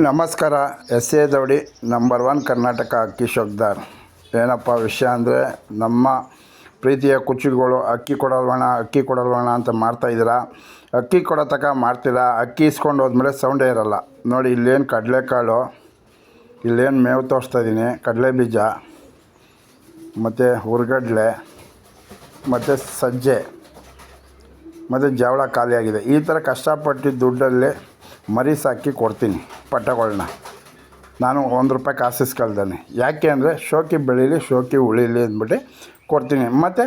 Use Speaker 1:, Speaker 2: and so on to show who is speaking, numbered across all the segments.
Speaker 1: ನಮಸ್ಕಾರ. S A ದೌಡಿ number 1 Karnataka ಅಕ್ಕಿ ಶೋಕ್ದಾರ್. ಏನಪ್ಪ ವಿಷಯ ಅಂದರೆ, ನಮ್ಮ ಪ್ರೀತಿಯ ಕುಚ್ಚುಗಳು ಅಕ್ಕಿ ಕೊಡಲ್ವಣ ಅಂತ ಮಾಡ್ತಾಯಿದ್ದೀರಾ. ಅಕ್ಕಿ ಕೊಡೋ ತನಕ ಮಾಡ್ತೀರಾ, ಅಕ್ಕಿ ಇಸ್ಕೊಂಡು ಹೋದ್ಮೇಲೆ ಸೌಂಡೇ ಇರೋಲ್ಲ. ನೋಡಿ, ಇಲ್ಲೇನು ಕಡಲೆಕಾಳು, ಇಲ್ಲೇನು ಮೇವು ತೋರಿಸ್ತಾಯಿದ್ದೀನಿ, ಕಡಲೆ ಬೀಜ ಮತ್ತು ಹುರ್ಗಡ್ಲೆ ಮತ್ತು ಸಜ್ಜೆ ಮತ್ತು ಜವಳ ಖಾಲಿಯಾಗಿದೆ. ಈ ಥರ ಕಷ್ಟಪಟ್ಟು ದುಡ್ಡಲ್ಲಿ ಮರಿ ಸಾಕಿ ಕೊಡ್ತೀನಿ ಪಟ್ಟಗಳನ್ನ. ನಾನು ₹1 ಕಾಸು ಇಸ್ಕೊಳ್ದೇನೆ. ಯಾಕೆ ಅಂದರೆ ಶೋಕಿ ಬೆಳೀಲಿ, ಶೋಕಿ ಉಳೀಲಿ ಅಂದ್ಬಿಟ್ಟು ಕೊಡ್ತೀನಿ. ಮತ್ತು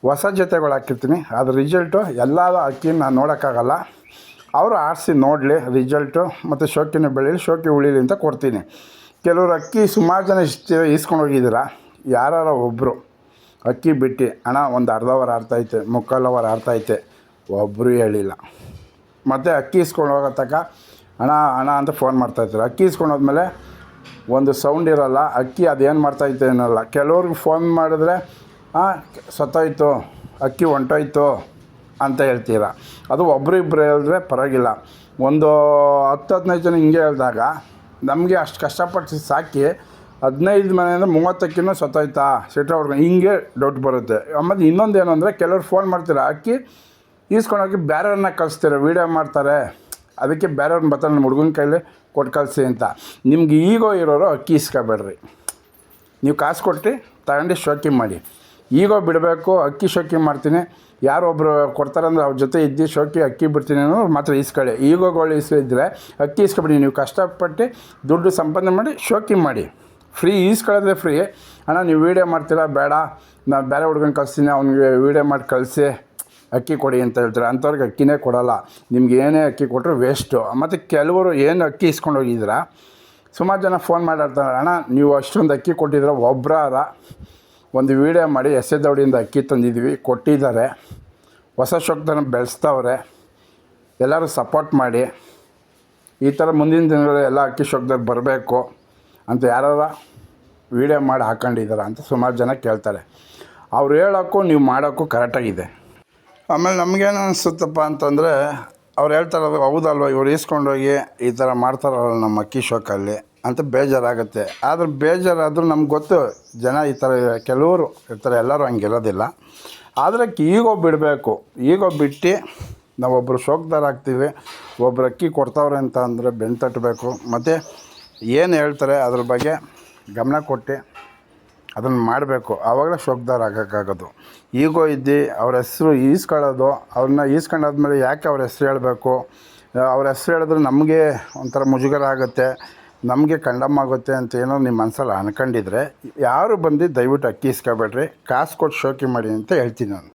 Speaker 1: ಹೊಸ ಜೊತೆಗಳು ಹಾಕಿರ್ತೀನಿ. ಅದ್ರ ರಿಸಲ್ಟು ಎಲ್ಲ ಅಕ್ಕಿನ ನಾನು ನೋಡೋಕ್ಕಾಗಲ್ಲ, ಅವರು ಆರಿಸಿ ನೋಡಲಿ ರಿಸಲ್ಟು, ಮತ್ತು ಶೋಕಿನ ಬೆಳೀಲಿ, ಶೋಕಿ ಉಳೀಲಿ ಅಂತ ಕೊಡ್ತೀನಿ. ಕೆಲವರು ಅಕ್ಕಿ ಸುಮಾರು ಜನ ಈಸ್ಕೊಂಡು ಹೋಗಿದ್ದೀರ. ಯಾರು ಒಬ್ಬರು ಅಕ್ಕಿ ಬಿಟ್ಟು ಹಣ ಒಂದು ಅರ್ಧ ಅವರ್ ಆಡ್ತೈತೆ, ಮುಕ್ಕಾಲು ಅವರ್ ಆಡ್ತೈತೆ, ಒಬ್ಬರು ಹೇಳಿಲ್ಲ. ಮತ್ತು ಅಕ್ಕಿ ಇಸ್ಕೊಂಡು ಹೋಗೋ ತನಕ ಹಣ ಅಂತ ಫೋನ್ ಮಾಡ್ತಾಯಿರ್ತಾರೆ. ಅಕ್ಕಿ ಇಸ್ಕೊಂಡು ಹೋದ್ಮೇಲೆ ಒಂದು ಸೌಂಡ್ ಇರೋಲ್ಲ. ಅಕ್ಕಿ ಅದೇನು ಮಾಡ್ತಾಯಿತ್ತು ಏನಲ್ಲ. ಕೆಲವ್ರಿಗೆ ಫೋನ್ ಮಾಡಿದ್ರೆ ಸತ್ತೋಯ್ತು, ಅಕ್ಕಿ ಹೊಂಟೋಯ್ತು ಅಂತ ಹೇಳ್ತೀರ. ಅದು ಒಬ್ಬರು ಇಬ್ಬರು ಹೇಳಿದ್ರೆ ಪರವಾಗಿಲ್ಲ. ಒಂದು 10-15 ಜನ ಹಿಂಗೆ ಹೇಳಿದಾಗ ನಮಗೆ ಅಷ್ಟು ಕಷ್ಟಪಟ್ಟು ಸಾಕಿ 15 ಮನೆಯಿಂದ 30 ಅಕ್ಕಿನೂ ಸತ್ತೋಯ್ತಾ ಸಿಟ್ಟವ್ರಿಗೆ ಹಿಂಗೆ ಡೌಟ್ ಬರುತ್ತೆ. ಮತ್ತು ಇನ್ನೊಂದು ಏನು ಅಂದರೆ, ಕೆಲವ್ರು ಫೋನ್ ಮಾಡ್ತೀರ, ಅಕ್ಕಿ ಈಸ್ಕೊಂಡೋಗಿ ಬೇರೆಯವ್ರನ್ನ ಕಳಿಸ್ತೀರ, ವೀಡಿಯೋ ಮಾಡ್ತಾರೆ, ಅದಕ್ಕೆ ಬೇರೆಯವ್ರನ್ನ ಬರ್ತಾರೆ ನಮ್ಮ ಹುಡುಗನ ಕೈಲಿ ಕೊಟ್ಟು ಕಳಿಸಿ ಅಂತ. ನಿಮ್ಗೆ ಈಗೋ ಇರೋರು ಅಕ್ಕಿ ಇಸ್ಕೊಬೇಡ್ರಿ. ನೀವು ಕಾಸು ಕೊಟ್ಟು ತಗೊಂಡು ಶೋಕಿ ಮಾಡಿ. ಈಗೋ ಬಿಡಬೇಕು. ಅಕ್ಕಿ ಶೋಕಿ ಮಾಡ್ತೀನಿ, ಯಾರೊಬ್ಬರು ಕೊಡ್ತಾರಂದ್ರೆ ಅವ್ರ ಜೊತೆ ಇದ್ದು ಶೋಕಿ ಅಕ್ಕಿ ಬಿಡ್ತೀನಿ ಅನ್ನೋರು ಮಾತ್ರ ಇಸ್ಕೊಳ್ಳಿ. ಈಗೋಗಳು ಇಸ್ಕಿದ್ರೆ ಅಕ್ಕಿ ಇಸ್ಕೊಬಿಡಿ. ನೀವು ಕಷ್ಟಪಟ್ಟು ದುಡ್ಡು ಸಂಪಾದನೆ ಮಾಡಿ ಶೋಕಿ ಮಾಡಿ. ಫ್ರೀ ಈಸ್ಕೊಳ್ಳೋದ್ರೆ ಫ್ರೀ. ಅಣ್ಣ ನೀವು ವೀಡಿಯೋ ಮಾಡ್ತೀರಾ, ಬೇಡ ನಾನು ಬೇರೆ ಹುಡುಗನ ಕಳಿಸ್ತೀನಿ, ಅವ್ನಿಗೆ ವೀಡಿಯೋ ಮಾಡಿ ಕಳಿಸಿ ಅಕ್ಕಿ ಕೊಡಿ ಅಂತ ಹೇಳ್ತಾರೆ. ಅಂಥವ್ರಿಗೆ ಅಕ್ಕಿನೇ ಕೊಡೋಲ್ಲ. ನಿಮ್ಗೆ ಏನೇ ಅಕ್ಕಿ ಕೊಟ್ಟರು ವೇಸ್ಟು. ಮತ್ತು ಕೆಲವರು ಏನು ಅಕ್ಕಿ ಇಸ್ಕೊಂಡು ಹೋಗಿದ್ದೀರಾ, ಸುಮಾರು ಜನ ಫೋನ್ ಮಾಡಿರ್ತಾರೆ, ಅಣ್ಣ ನೀವು ಅಷ್ಟೊಂದು ಅಕ್ಕಿ ಕೊಟ್ಟಿದ್ರೆ ಒಬ್ಬರಾರ ಒಂದು ವೀಡಿಯೋ ಮಾಡಿ ಎಸ್ ಎ ದೌಡಿಯಿಂದ ಅಕ್ಕಿ ತಂದಿದ್ವಿ, ಕೊಟ್ಟಿದ್ದಾರೆ, ಹೊಸ ಶೋಕ್ದಾರನ ಬೆಳೆಸ್ತವ್ರೆ, ಎಲ್ಲರೂ ಸಪೋರ್ಟ್ ಮಾಡಿ, ಈ ಥರ ಮುಂದಿನ ದಿನಗಳಲ್ಲಿ ಎಲ್ಲ ಅಕ್ಕಿ ಶೋಕ್ದಾರ್ ಬರಬೇಕು ಅಂತ ಯಾರು ವೀಡಿಯೋ ಮಾಡಿ ಹಾಕ್ಕೊಂಡಿದ್ದಾರೆ ಅಂತ ಸುಮಾರು ಜನ ಕೇಳ್ತಾರೆ. ಅವ್ರು ಹೇಳೋಕ್ಕೂ ನೀವು ಮಾಡೋಕ್ಕೂ ಕರೆಕ್ಟಾಗಿದೆ. ಆಮೇಲೆ ನಮಗೇನು ಅನಿಸುತ್ತಪ್ಪ ಅಂತಂದರೆ, ಅವ್ರು ಹೇಳ್ತಾರಲ್ಲ, ಹೌದಲ್ವ ಇವ್ರು ಈಸ್ಕೊಂಡೋಗಿ ಈ ಥರ ಮಾಡ್ತಾರಲ್ಲ ನಮ್ಮ ಅಕ್ಕಿ ಶೋಕಲ್ಲಿ ಅಂತ ಬೇಜಾರಾಗುತ್ತೆ. ಆದರೆ ಬೇಜಾರಾದರೂ ನಮ್ಗೆ ಗೊತ್ತು, ಜನ ಈ ಥರ ಕೆಲವರು ಇರ್ತಾರೆ, ಎಲ್ಲರೂ ಹಂಗಿರೋದಿಲ್ಲ. ಆದರೆ ಈಗೋ ಬಿಡಬೇಕು. ಈಗೋ ಬಿಟ್ಟು ನಾವೊಬ್ಬರು ಶೋಕ್ದಾರ ಆಗ್ತೀವಿ, ಒಬ್ಬರು ಅಕ್ಕಿ ಕೊಡ್ತಾವ್ರೆ ಅಂತ ಅಂದರೆ ಬೆನ್ನು ತಟ್ಟಬೇಕು. ಮತ್ತು ಏನು ಹೇಳ್ತಾರೆ ಅದ್ರ ಬಗ್ಗೆ ಗಮನ ಕೊಟ್ಟು ಅದನ್ನು ಮಾಡಬೇಕು. ಆವಾಗಲೇ ಶೋಕ್ದಾರ ಆಗೋಕ್ಕಾಗೋದು. ಈಗೋ ಇದ್ದು ಅವ್ರ ಹೆಸ್ರು ಈಸ್ಕೊಳ್ಳೋದು, ಅವ್ರನ್ನ ಈಸ್ಕೊಂಡಾದ್ಮೇಲೆ ಯಾಕೆ ಅವ್ರ ಹೆಸ್ರು ಹೇಳಬೇಕು, ಅವ್ರ ಹೆಸ್ರು ಹೇಳಿದ್ರೆ ನಮಗೆ ಒಂಥರ ಮುಜುಗರ ಆಗುತ್ತೆ, ನಮಗೆ ಕಂಡಮ್ ಆಗುತ್ತೆ ಅಂತ ಏನೋ ನಿಮ್ಮ ಮನಸ್ಸಲ್ಲಿ ಅಂದ್ಕೊಂಡಿದ್ರೆ ಯಾರು ಬಂದು ದಯವಿಟ್ಟು ಅಕ್ಕಿ ಇಸ್ಕೊಬೇಡ್ರಿ, ಕಾಸು ಕೊಟ್ಟು ಶೋಕಿ ಮಾಡಿ ಅಂತ ಹೇಳ್ತೀನಿ ನಾನು.